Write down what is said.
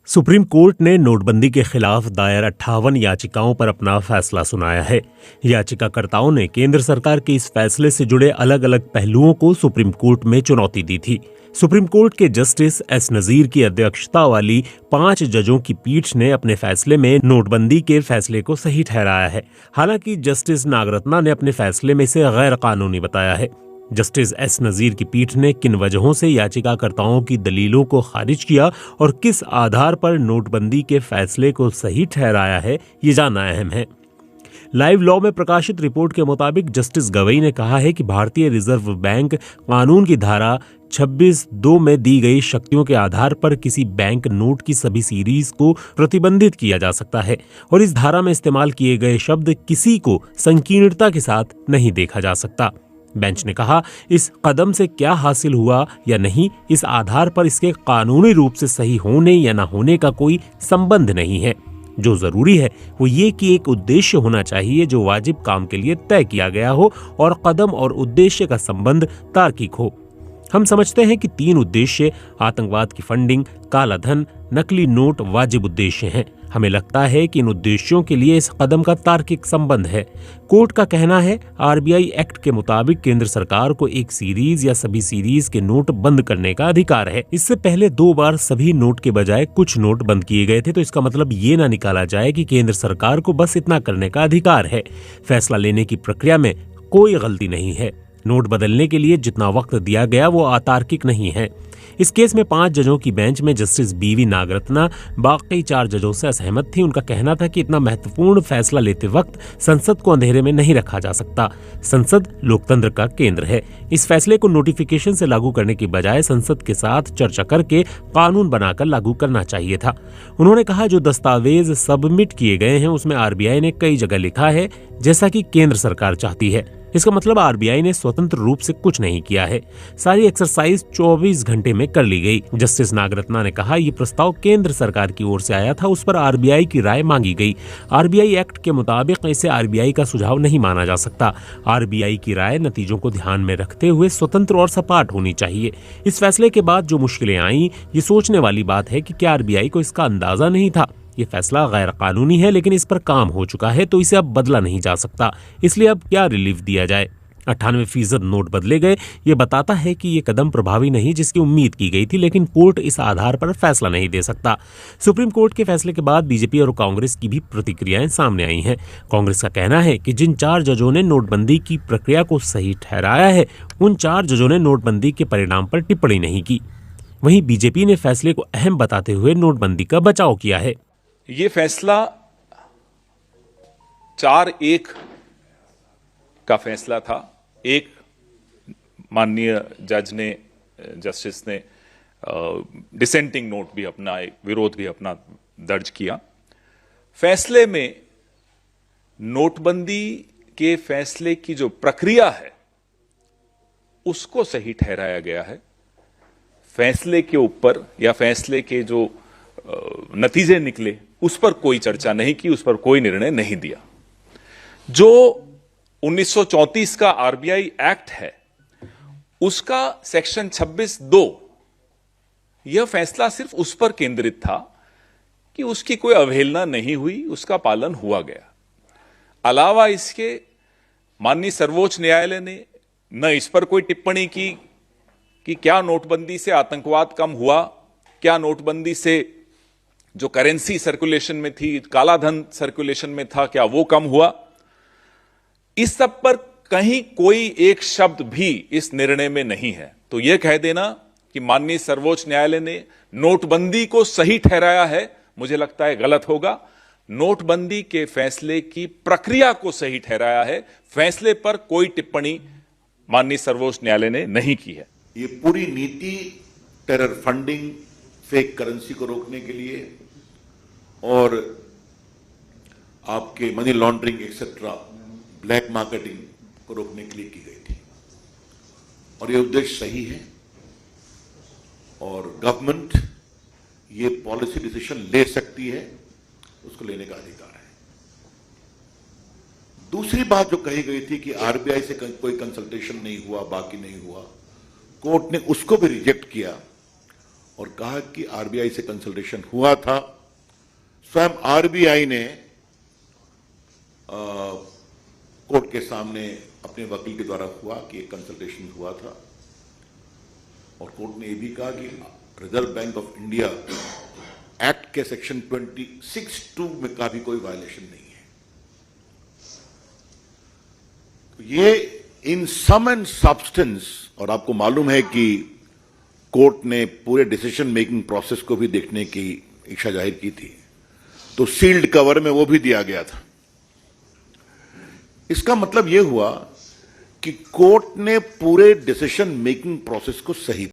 Supreme court ने नोटबंदी के खिलाफ दायर 58 याचिकाओं पर अपना फैसला सुनाया है। याचिकाकर्ताओं ने केंद्र सरकार के इस फैसले से जुड़े अलग अलग पहलुओं को सुप्रीम कोर्ट में चुनौती दी थी। सुप्रीम कोर्ट के जस्टिस एस नजीर की अध्यक्षता वाली 5 जजों की पीठ ने अपने फैसले में नोटबंदी के फैसले को सही ठहराया है। हालांकि जस्टिस नागरत्ना ने अपने फैसले में इसे गैर कानूनी बताया है। जस्टिस एस नजीर की पीठ ने किन वजहों से याचिकाकर्ताओं की दलीलों को खारिज किया और किस आधार पर नोटबंदी के फैसले को सही ठहराया है, ये जानना अहम है। लाइव लॉ में प्रकाशित रिपोर्ट के मुताबिक जस्टिस गवई ने कहा है कि भारतीय रिजर्व बैंक कानून की धारा 26(2) में दी गई शक्तियों के आधार पर किसी बैंक नोट की सभी सीरीज को प्रतिबंधित किया जा सकता है और इस धारा में इस्तेमाल किए गए शब्द किसी को संकीर्णता के साथ नहीं देखा जा सकता। बेंच ने कहा, इस कदम से क्या हासिल हुआ या नहीं, इस आधार पर इसके कानूनी रूप से सही होने या न होने का कोई संबंध नहीं है। जो जरूरी है वो ये कि एक उद्देश्य होना चाहिए जो वाजिब काम के लिए तय किया गया हो और कदम और उद्देश्य का संबंध तार्किक हो। हम समझते हैं कि 3 उद्देश्य आतंकवाद की फंडिंग, काला धन, नकली नोट वाजिब उद्देश्य हैं। हमें लगता है कि इन उद्देश्यों के लिए इस कदम का तार्किक संबंध है। कोर्ट का कहना है, आरबीआई एक्ट के मुताबिक केंद्र सरकार को एक सीरीज या सभी सीरीज के नोट बंद करने का अधिकार है। इससे पहले 2 बार सभी नोट के बजाय कुछ नोट बंद किए गए थे, तो इसका मतलब ये ना निकाला जाए कि केंद्र सरकार को बस इतना करने का अधिकार है। फैसला लेने की प्रक्रिया में कोई गलती नहीं है। नोट बदलने के लिए जितना वक्त दिया गया वो अतार्किक नहीं है। इस केस में 5 जजों की बेंच में जस्टिस बीवी नागरत्ना बाकी 4 जजों से असहमत थी। उनका कहना था कि इतना महत्वपूर्ण फैसला लेते वक्त संसद को अंधेरे में नहीं रखा जा सकता। संसद लोकतंत्र का केंद्र है। इस फैसले को नोटिफिकेशन से लागू करने की बजाय संसद के साथ चर्चा करके कानून बनाकर लागू करना चाहिए था। उन्होंने कहा, जो दस्तावेज सबमिट किए गए हैं उसमें आरबीआई ने कई जगह लिखा है जैसा कि केंद्र सरकार चाहती है। इसका मतलब आरबीआई ने स्वतंत्र रूप से कुछ नहीं किया है। सारी एक्सरसाइज 24 घंटे में कर ली गई। जस्टिस नागरत्ना ने कहा, यह प्रस्ताव केंद्र सरकार की ओर से आया था, उस पर आरबीआई की राय मांगी गई। आरबीआई एक्ट के मुताबिक इसे आरबीआई का सुझाव नहीं माना जा सकता। आरबीआई की राय नतीजों को ध्यान में रखते हुए स्वतंत्र और सपाट होनी चाहिए। इस फैसले के बाद जो मुश्किलें आईं, ये सोचने वाली बात है कि क्या आरबीआई को इसका अंदाजा नहीं था। ये फैसला गैर कानूनी है, लेकिन इस पर काम हो चुका है तो इसे अब बदला नहीं जा सकता। इसलिए अब क्या रिलीफ दिया जाए। 98% नोट बदले गए। ये बताता है कि ये कदम प्रभावी नहीं जिसकी उम्मीद की गई थी, लेकिन कोर्ट इस आधार पर फैसला नहीं दे सकता। सुप्रीम कोर्ट के फैसले के बाद बीजेपी और कांग्रेस की भी प्रतिक्रियाएं सामने आई हैं। कांग्रेस का कहना है कि जिन 4 जजों ने नोटबंदी की प्रक्रिया को सही ठहराया है, उन 4 जजों ने नोटबंदी के परिणाम पर टिप्पणी नहीं की। वहीं बीजेपी ने फैसले को अहम बताते हुए नोटबंदी का बचाव किया है। ये फैसला 4-1 का फैसला था। एक माननीय जज ने, जस्टिस ने डिसेंटिंग नोट भी अपना, विरोध भी अपना दर्ज किया। फैसले में नोटबंदी के फैसले की जो प्रक्रिया है उसको सही ठहराया गया है। फैसले के ऊपर या फैसले के जो नतीजे निकले उस पर कोई चर्चा नहीं की, उस पर कोई निर्णय नहीं दिया। जो 1934 का आरबीआई एक्ट है उसका सेक्शन 26(2) यह फैसला सिर्फ उस पर केंद्रित था कि उसकी कोई अवहेलना नहीं हुई, उसका पालन हुआ गया। अलावा इसके माननीय सर्वोच्च न्यायालय ने न इस पर कोई टिप्पणी की कि क्या नोटबंदी से आतंकवाद कम हुआ, क्या नोटबंदी से जो करेंसी सर्कुलेशन में थी, काला धन सर्कुलेशन में था, क्या वो कम हुआ। इस सब पर कहीं कोई एक शब्द भी इस निर्णय में नहीं है। तो यह कह देना कि माननीय सर्वोच्च न्यायालय ने नोटबंदी को सही ठहराया है, मुझे लगता है गलत होगा। नोटबंदी के फैसले की प्रक्रिया को सही ठहराया है। फैसले पर कोई टिप्पणी माननीय सर्वोच्च न्यायालय ने नहीं की है। ये पूरी नीति टेरर फंडिंग, फेक करेंसी को रोकने के लिए और आपके money laundering etcetera, black marketing को रोकने के लिए की गई थी और यह उद्देश्य सही है और गवर्नमेंट ये पॉलिसी डिसीजन ले सकती है, उसको लेने का अधिकार है। दूसरी बात जो कही गई थी कि आरबीआई से कोई कंसल्टेशन नहीं हुआ, बाकी नहीं हुआ, कोर्ट ने उसको भी रिजेक्ट किया और कहा कि आरबीआई से कंसल्टेशन हुआ था। स्वयं आरबीआई ने कोर्ट के सामने अपने वकील के द्वारा हुआ कि एक कंसल्टेशन हुआ था और कोर्ट ने यह भी कहा कि reserve bank of India act के सेक्शन 26(2) में का भी कोई वायलेशन नहीं है। तो ये इन सम एंड सब्सटेंस, और आपको मालूम है कि कोर्ट ने पूरे डिसीजन मेकिंग प्रोसेस को भी देखने की इच्छा जाहिर की थी, तो सील्ड कवर में वो भी दिया गया था। इसका मतलब यह हुआ कि कोर्ट ने पूरे डिसीजन मेकिंग प्रोसेस को सही